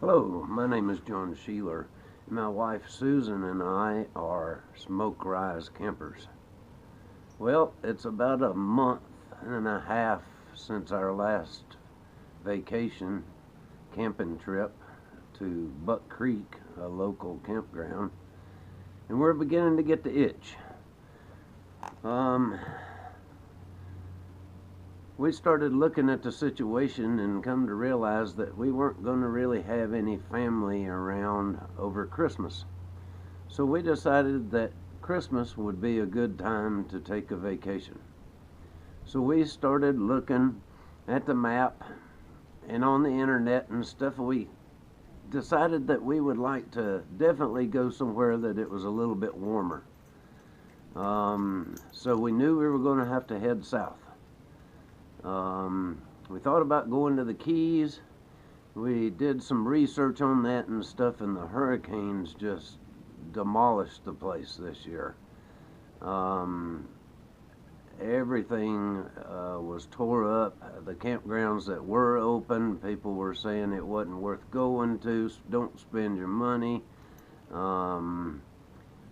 Hello, my name is John Sheeler. My wife Susan and I are Smokerise Campers. Well, it's about a month and a half since our last vacation camping trip to Buck Creek, a local campground, and we're beginning to get the itch. We started looking at the situation and come to realize that we weren't going to really have any family around over Christmas. So we decided that Christmas would be a good time to take a vacation. So we started looking at the map and on the internet and stuff. We decided that we would like to definitely go somewhere that it was a little bit warmer. So we knew we were going to have to head south. We thought about going to the Keys. We did some research on that and stuff, and the hurricanes just demolished the place this year. Everything was tore up. The campgrounds that were open, people were saying it wasn't worth going to. Don't spend your money.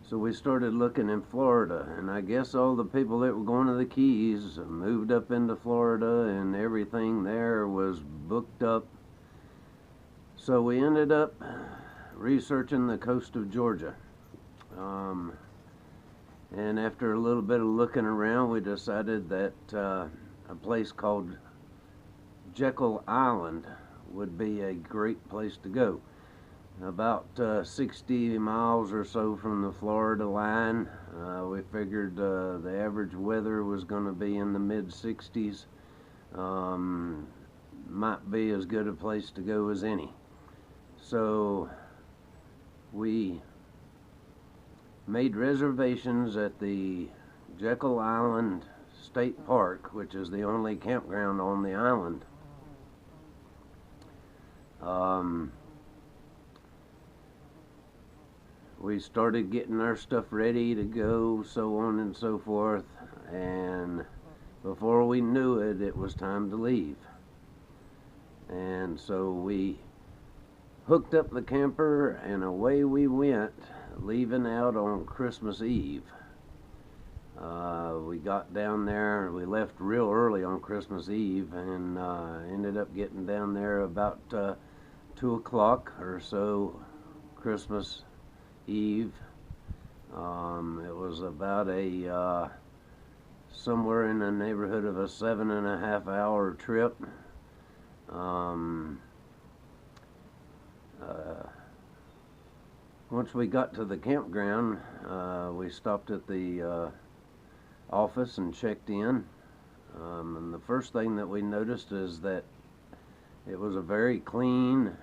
So we started looking in Florida, and I guess all the people that were going to the Keys moved up into Florida, and everything there was booked up. So we ended up researching the coast of Georgia. And after a little bit of looking around, we decided that a place called Jekyll Island would be a great place to go. About 60 miles or so from the Florida line. We figured the average weather was going to be in the mid-60s. Might be as good a place to go as any. So we made reservations at the Jekyll Island State Park, which is the only campground on the island. We started getting our stuff ready to go, so on and so forth, and before we knew it, it was time to leave. And so we hooked up the camper and away we went, leaving out on Christmas Eve. We got down there, we left real early on Christmas Eve, and ended up getting down there about 2 o'clock or so Christmas Eve. It was about a somewhere in the neighborhood of a 7.5 hour trip. Once we got to the campground, we stopped at the office and checked in. And the first thing that we noticed is that it was a very clean,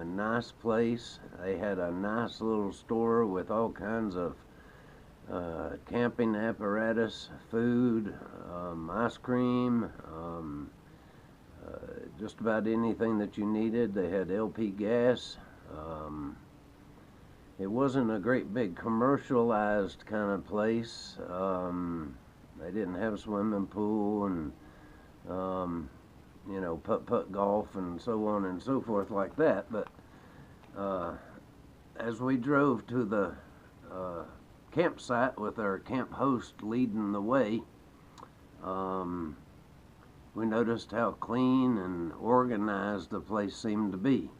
nice place. They had a nice little store with all kinds of camping apparatus, food, ice cream, just about anything that you needed. They had LP gas. It wasn't a great big commercialized kind of place. They didn't have a swimming pool and you know, putt-putt golf and so on and so forth like that. But as we drove to the campsite with our camp host leading the way, we noticed how clean and organized the place seemed to be.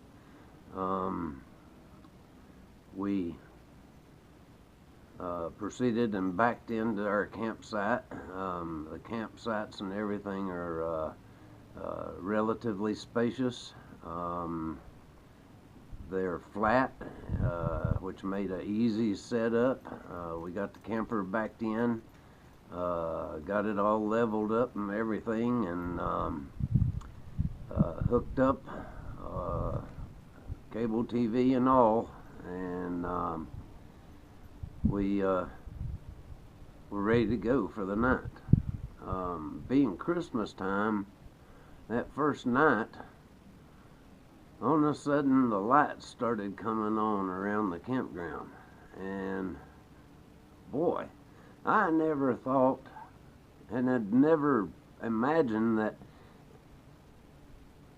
We proceeded and backed into our campsite. The campsites and everything are relatively spacious. They're flat, which made an easy setup. We got the camper backed in, got it all leveled up and everything, and hooked up, cable TV and all, and we were ready to go for the night. Being Christmas time, that first night, all of a sudden the lights started coming on around the campground, and boy, I never thought and had never imagined that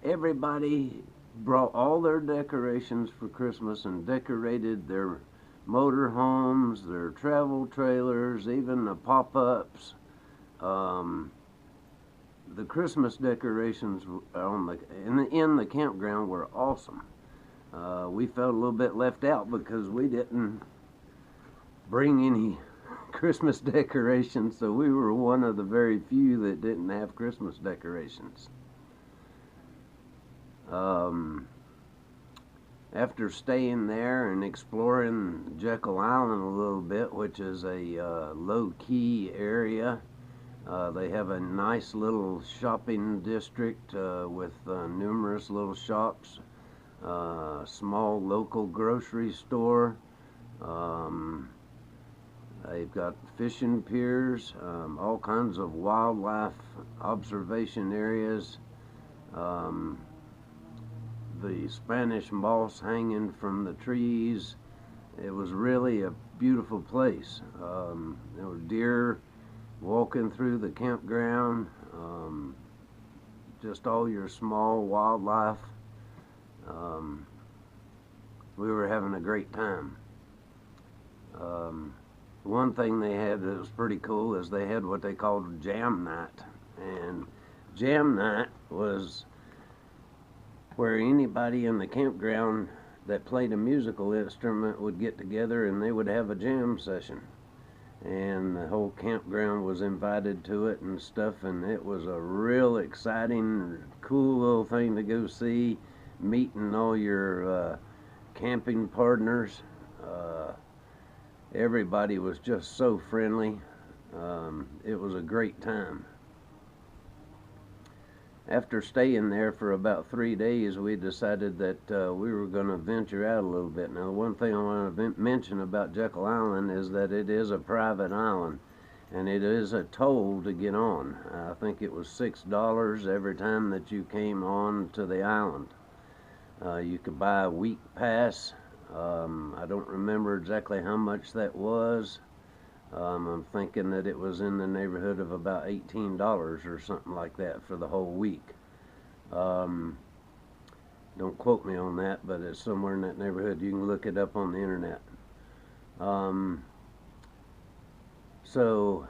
everybody brought all their decorations for Christmas and decorated their motor homes, their travel trailers, even the pop-ups. Um, the Christmas decorations in the campground were awesome. We felt a little bit left out because we didn't bring any Christmas decorations, so we were one of the very few that didn't have Christmas decorations. Um, After staying there and exploring Jekyll Island a little bit, which is a low-key area, they have a nice little shopping district with numerous little shops, small local grocery store. They've got fishing piers, all kinds of wildlife observation areas. Um, the Spanish moss hanging from the trees. It was really a beautiful place. There were deer walking through the campground, just all your small wildlife. We were having a great time. One thing they had that was pretty cool is they had what they called jam night. And jam night was where anybody in the campground that played a musical instrument would get together and they would have a jam session. And the whole campground was invited to it and stuff, and it was a real exciting, cool little thing to go see, meeting all your camping partners. Everybody was just so friendly. It was a great time. After staying there for about 3 days, we decided that we were going to venture out a little bit. Now, one thing I want to mention about Jekyll Island is that it is a private island, and it is a toll to get on. I think it was $6 every time that you came on to the island. You could buy a week pass. I don't remember exactly how much that was. I'm thinking that it was in the neighborhood of about $18 or something like that for the whole week. Don't quote me on that, but it's somewhere in that neighborhood. You can look it up on the internet. So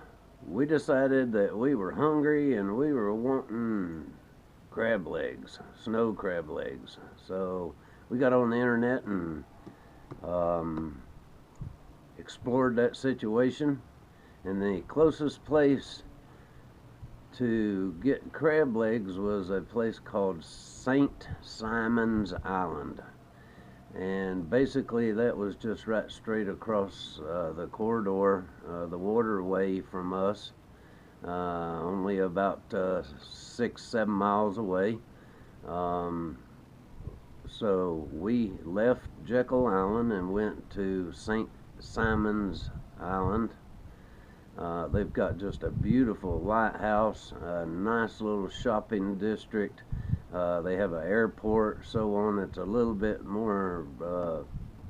we decided that we were hungry and we were wanting crab legs, snow crab legs. So we got on the internet and explored that situation, and the closest place to get crab legs was a place called St. Simon's Island, and basically that was just right straight across the corridor, the waterway from us, only about 6-7 miles away. So we left Jekyll Island and went to St. Simon's Island. They've got just a beautiful lighthouse, a nice little shopping district. They have an airport, so on. It's a little bit more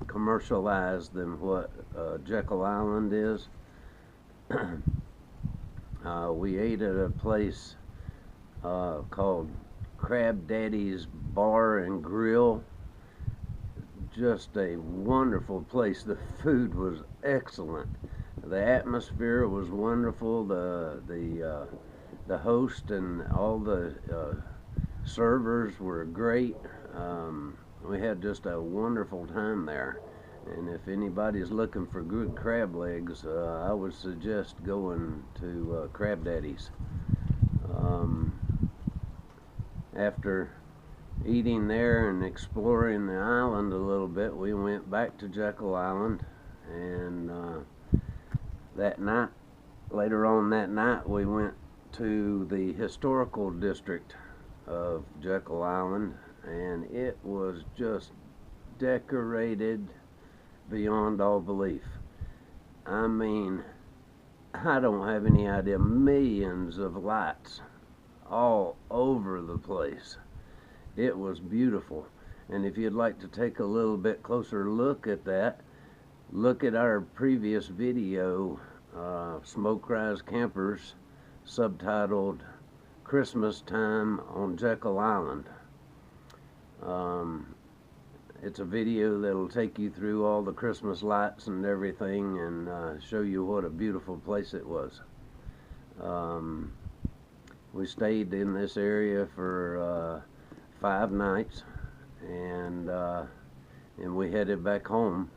commercialized than what Jekyll Island is. We ate at a place called Crab Daddy's Bar and Grill. Just a wonderful place. The food was excellent. The atmosphere was wonderful. The host and all the servers were great. We had just a wonderful time there. And if anybody's looking for good crab legs, I would suggest going to Crab Daddy's. After eating there and exploring the island a little bit, we went back to Jekyll Island, and that night, later on that night, we went to the historical district of Jekyll Island, and it was just decorated beyond all belief. I mean, I don't have any idea, millions of lights all over the place. It was beautiful. And if you'd like to take a little bit closer look at that, look at our previous video, Smokerise Campers, subtitled Christmas Time on Jekyll Island. It's a video that'll take you through all the Christmas lights and everything, and show you what a beautiful place it was. We stayed in this area for 5 nights, and we headed back home.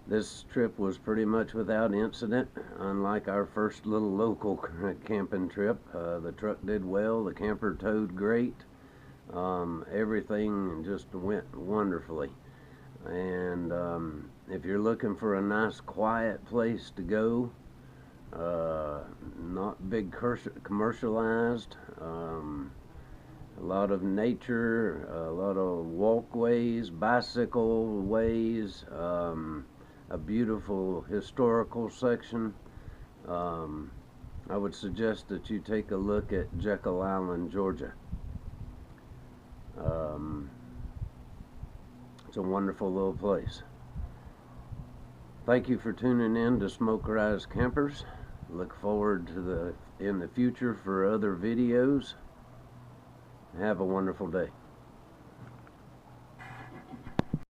This trip was pretty much without incident, unlike our first little local camping trip. The truck did well, the camper towed great, everything just went wonderfully. And if you're looking for a nice quiet place to go, not big commercialized, a lot of nature, a lot of walkways, bicycle ways, a beautiful historical section, I would suggest that you take a look at Jekyll Island, Georgia. It's a wonderful little place. Thank you for tuning in to Smokerise Campers. Look forward to in the future for other videos. Have a wonderful day.